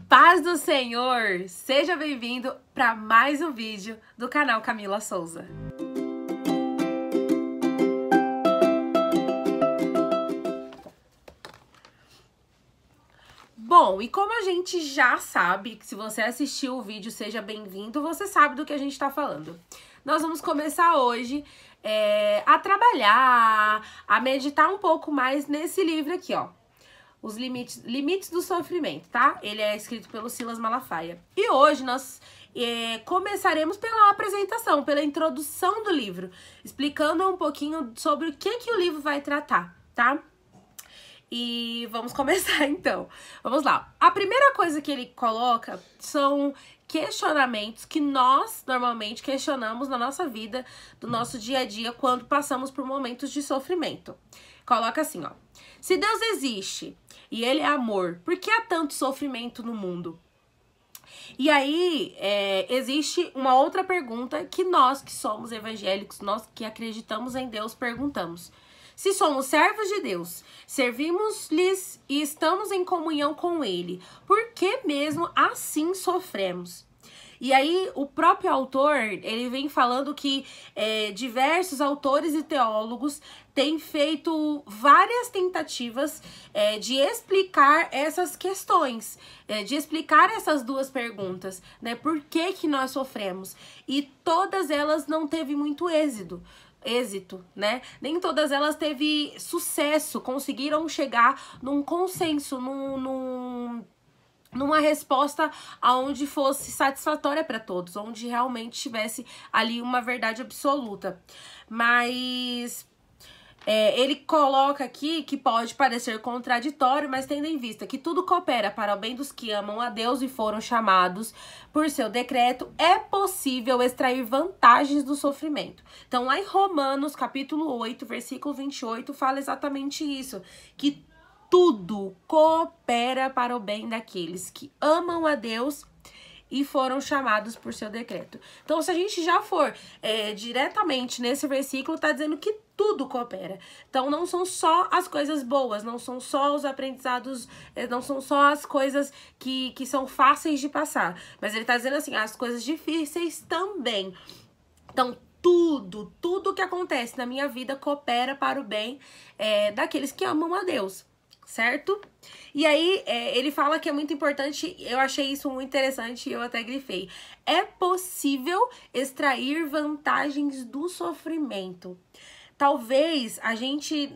Paz do Senhor! Seja bem-vindo para mais um vídeo do canal Camila Souza. Bom, e como a gente já sabe, que se você assistiu o vídeo, seja bem-vindo, você sabe do que a gente está falando. Nós vamos começar hoje a trabalhar, a meditar um pouco mais nesse livro aqui, ó. Os limites do sofrimento, tá? Ele é escrito pelo Silas Malafaia. E hoje nós começaremos pela apresentação, pela introdução do livro, explicando um pouquinho sobre o que o livro vai tratar, tá? E vamos começar então. Vamos lá. A primeira coisa que ele coloca são questionamentos que nós normalmente questionamos na nossa vida, do nosso dia a dia, quando passamos por momentos de sofrimento. Coloca assim, ó. Se Deus existe e Ele é amor, por que há tanto sofrimento no mundo? E aí, existe uma outra pergunta que nós que somos evangélicos, nós que acreditamos em Deus, perguntamos. Se somos servos de Deus, servimos-lhes e estamos em comunhão com Ele, por que mesmo assim sofremos? E aí, o próprio autor, ele vem falando que diversos autores e teólogos têm feito várias tentativas de explicar essas questões, de explicar essas duas perguntas, né? Por que nós sofremos? E todas elas não teve muito êxito, né? Nem todas elas teve sucesso, conseguiram chegar num consenso, numa resposta aonde fosse satisfatória para todos, onde realmente tivesse ali uma verdade absoluta. Mas ele coloca aqui que pode parecer contraditório, mas tendo em vista que tudo coopera para o bem dos que amam a Deus e foram chamados por seu decreto, é possível extrair vantagens do sofrimento. Então, lá em Romanos, capítulo 8, versículo 28, fala exatamente isso, que tudo coopera para o bem daqueles que amam a Deus e foram chamados por seu decreto. Então, se a gente já for diretamente nesse versículo, tá dizendo que tudo coopera. Então, não são só as coisas boas, não são só os aprendizados, não são só as coisas que são fáceis de passar. Mas ele tá dizendo assim, as coisas difíceis também. Então, tudo que acontece na minha vida coopera para o bem daqueles que amam a Deus. Certo? E aí, ele fala que é muito importante, eu achei isso muito interessante e eu até grifei. É possível extrair vantagens do sofrimento. Talvez a gente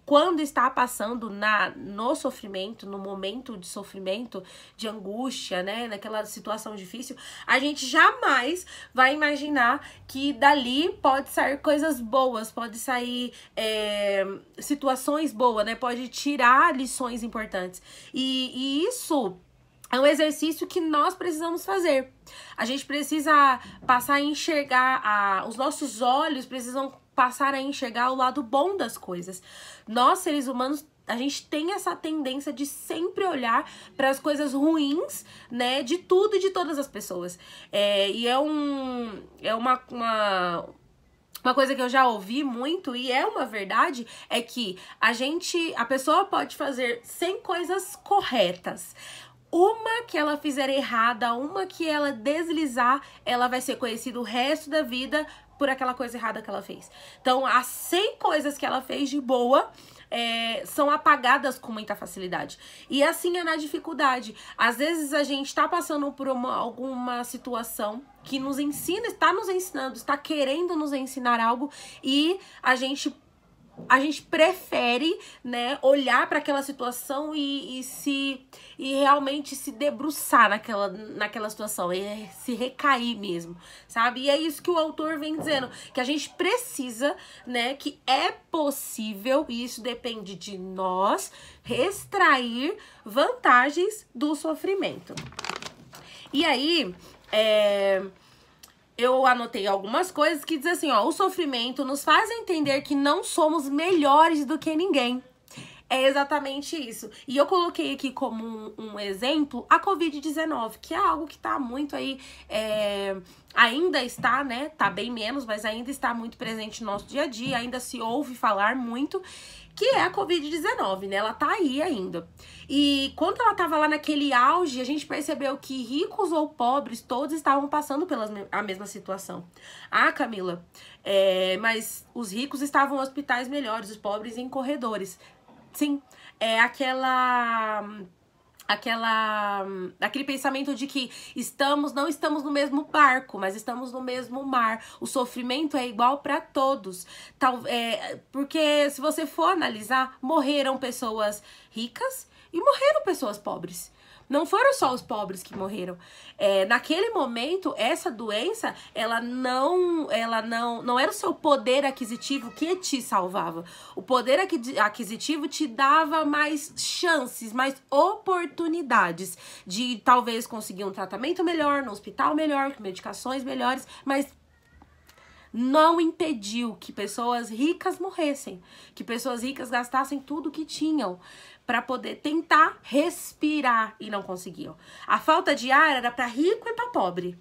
quando está passando no sofrimento, no momento de sofrimento, de angústia, né, naquela situação difícil, a gente jamais vai imaginar que dali pode sair coisas boas, pode sair situações boas, né, pode tirar lições importantes. E isso é um exercício que nós precisamos fazer. A gente precisa passar a enxergar, os nossos olhos precisam passar a enxergar o lado bom das coisas. Nós, seres humanos, a gente tem essa tendência de sempre olhar para as coisas ruins, né, de tudo e de todas as pessoas. E uma coisa que eu já ouvi muito, e é uma verdade, é que a pessoa pode fazer 100 coisas corretas. Uma que ela fizer errada, uma que ela deslizar, ela vai ser conhecida o resto da vida por aquela coisa errada que ela fez. Então, as 100 coisas que ela fez de boa são apagadas com muita facilidade. E assim é na dificuldade. Às vezes a gente tá passando por alguma situação que nos ensina, está nos ensinando, está querendo nos ensinar algo e a gente prefere, né, olhar para aquela situação e realmente se debruçar naquela situação, e se recair mesmo, sabe? E é isso que o autor vem dizendo, que a gente precisa, né, que é possível, e isso depende de nós, extrair vantagens do sofrimento. E aí, eu anotei algumas coisas que dizem assim, ó, o sofrimento nos faz entender que não somos melhores do que ninguém. É exatamente isso. E eu coloquei aqui como um exemplo a Covid-19, que é algo que tá muito aí, ainda está, né? Tá bem menos, mas ainda está muito presente no nosso dia a dia, ainda se ouve falar muito, que é a Covid-19, né? Ela tá aí ainda. E quando ela tava lá naquele auge, a gente percebeu que ricos ou pobres, todos estavam passando pela a mesma situação. Ah, Camila, mas os ricos estavam em hospitais melhores, os pobres em corredores. Sim, é aquele pensamento de que não estamos no mesmo barco, mas estamos no mesmo mar. O sofrimento é igual para todos. Porque se você for analisar, morreram pessoas ricas e morreram pessoas pobres. Não foram só os pobres que morreram. Naquele momento, essa doença, ela não era o seu poder aquisitivo que te salvava. O poder aquisitivo te dava mais chances, mais oportunidades de talvez conseguir um tratamento melhor, no hospital melhor, com medicações melhores, mas não impediu que pessoas ricas morressem, que pessoas ricas gastassem tudo que tinham para poder tentar respirar e não conseguiam. A falta de ar era para rico e para pobre.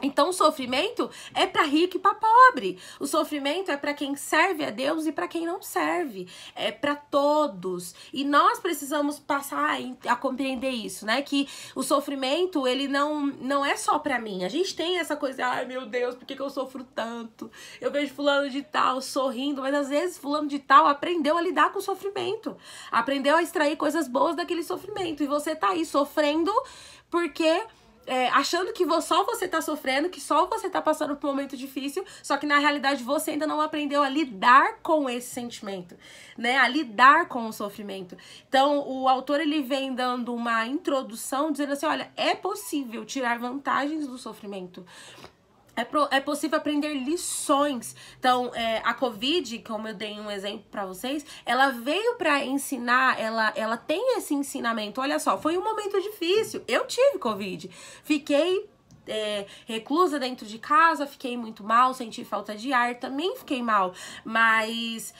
Então o sofrimento é para rico e para pobre. O sofrimento é para quem serve a Deus e para quem não serve. É para todos. E nós precisamos passar a compreender isso, né? Que o sofrimento, ele não é só para mim. A gente tem essa coisa, ai meu Deus, por que eu sofro tanto? Eu vejo fulano de tal sorrindo, mas às vezes fulano de tal aprendeu a lidar com o sofrimento. Aprendeu a extrair coisas boas daquele sofrimento. E você tá aí sofrendo porque achando que só você tá sofrendo, que só você tá passando por um momento difícil, só que na realidade você ainda não aprendeu a lidar com esse sentimento, né? A lidar com o sofrimento. Então, o autor, ele vem dando uma introdução, dizendo assim, olha, é possível tirar vantagens do sofrimento. É possível aprender lições. Então, a Covid, como eu dei um exemplo para vocês, ela veio para ensinar, ela tem esse ensinamento. Olha só, foi um momento difícil. Eu tive Covid. Fiquei reclusa dentro de casa, fiquei muito mal, senti falta de ar, também fiquei mal. Mas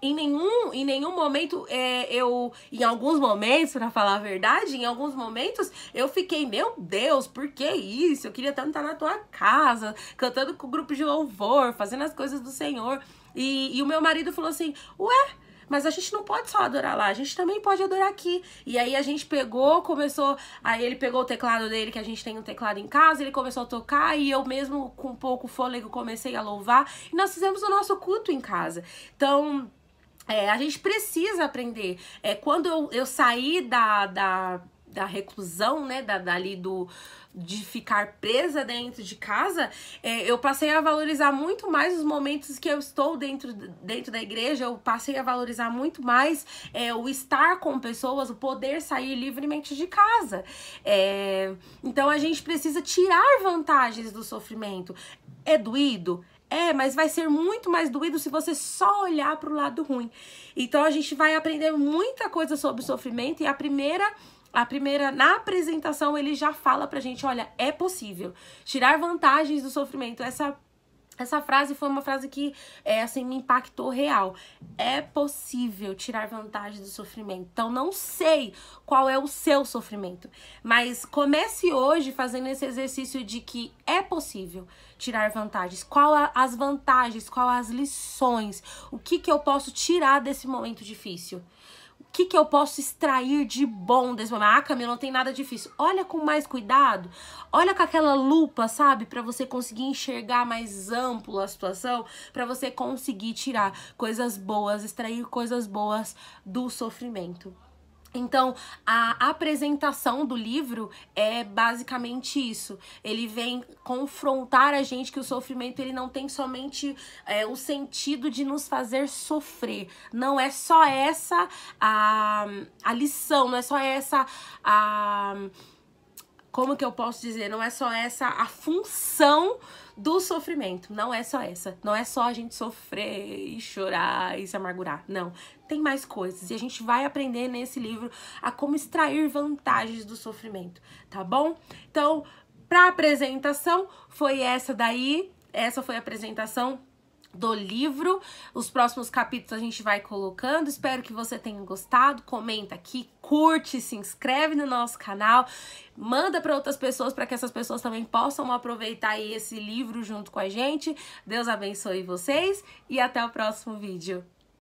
em nenhum momento, em alguns momentos, pra falar a verdade, em alguns momentos eu fiquei, meu Deus, por que isso? Eu queria tanto estar na tua casa, cantando com o grupo de louvor, fazendo as coisas do Senhor. E o meu marido falou assim, ué, mas a gente não pode só adorar lá, a gente também pode adorar aqui. E aí a gente aí ele pegou o teclado dele, que a gente tem um teclado em casa, ele começou a tocar e eu mesmo com pouco fôlego comecei a louvar. E nós fizemos o nosso culto em casa. Então, a gente precisa aprender. Quando eu saí da reclusão, né, de ficar presa dentro de casa, eu passei a valorizar muito mais os momentos que eu estou dentro da igreja, eu passei a valorizar muito mais o estar com pessoas, o poder sair livremente de casa. Então a gente precisa tirar vantagens do sofrimento. É doído? Mas vai ser muito mais doído se você só olhar para o lado ruim. Então a gente vai aprender muita coisa sobre o sofrimento e na apresentação ele já fala pra gente, olha, é possível tirar vantagens do sofrimento. Essa frase foi uma frase que, assim, me impactou real. É possível tirar vantagem do sofrimento. Então, não sei qual é o seu sofrimento, mas comece hoje fazendo esse exercício de que é possível tirar vantagens. Qual as vantagens, qual as lições, o que eu posso tirar desse momento difícil? O que eu posso extrair de bom desse momento? Ah, Camila, não tem nada difícil. Olha com mais cuidado. Olha com aquela lupa, sabe? Pra você conseguir enxergar mais amplo a situação. Pra você conseguir tirar coisas boas, extrair coisas boas do sofrimento. Então, a apresentação do livro é basicamente isso. Ele vem confrontar a gente que o sofrimento ele não tem somente o sentido de nos fazer sofrer. Não é só essa a lição, não é só essa como que eu posso dizer? Não é só essa a função do sofrimento. Não é só essa. Não é só a gente sofrer e chorar e se amargurar. Não. Tem mais coisas. E a gente vai aprender nesse livro a como extrair vantagens do sofrimento. Tá bom? Então, pra apresentação, foi essa daí. Essa foi a apresentação do livro. Os próximos capítulos a gente vai colocando. Espero que você tenha gostado. Comenta aqui, curte, se inscreve no nosso canal, manda para outras pessoas para que essas pessoas também possam aproveitar aí esse livro junto com a gente. Deus abençoe vocês e até o próximo vídeo.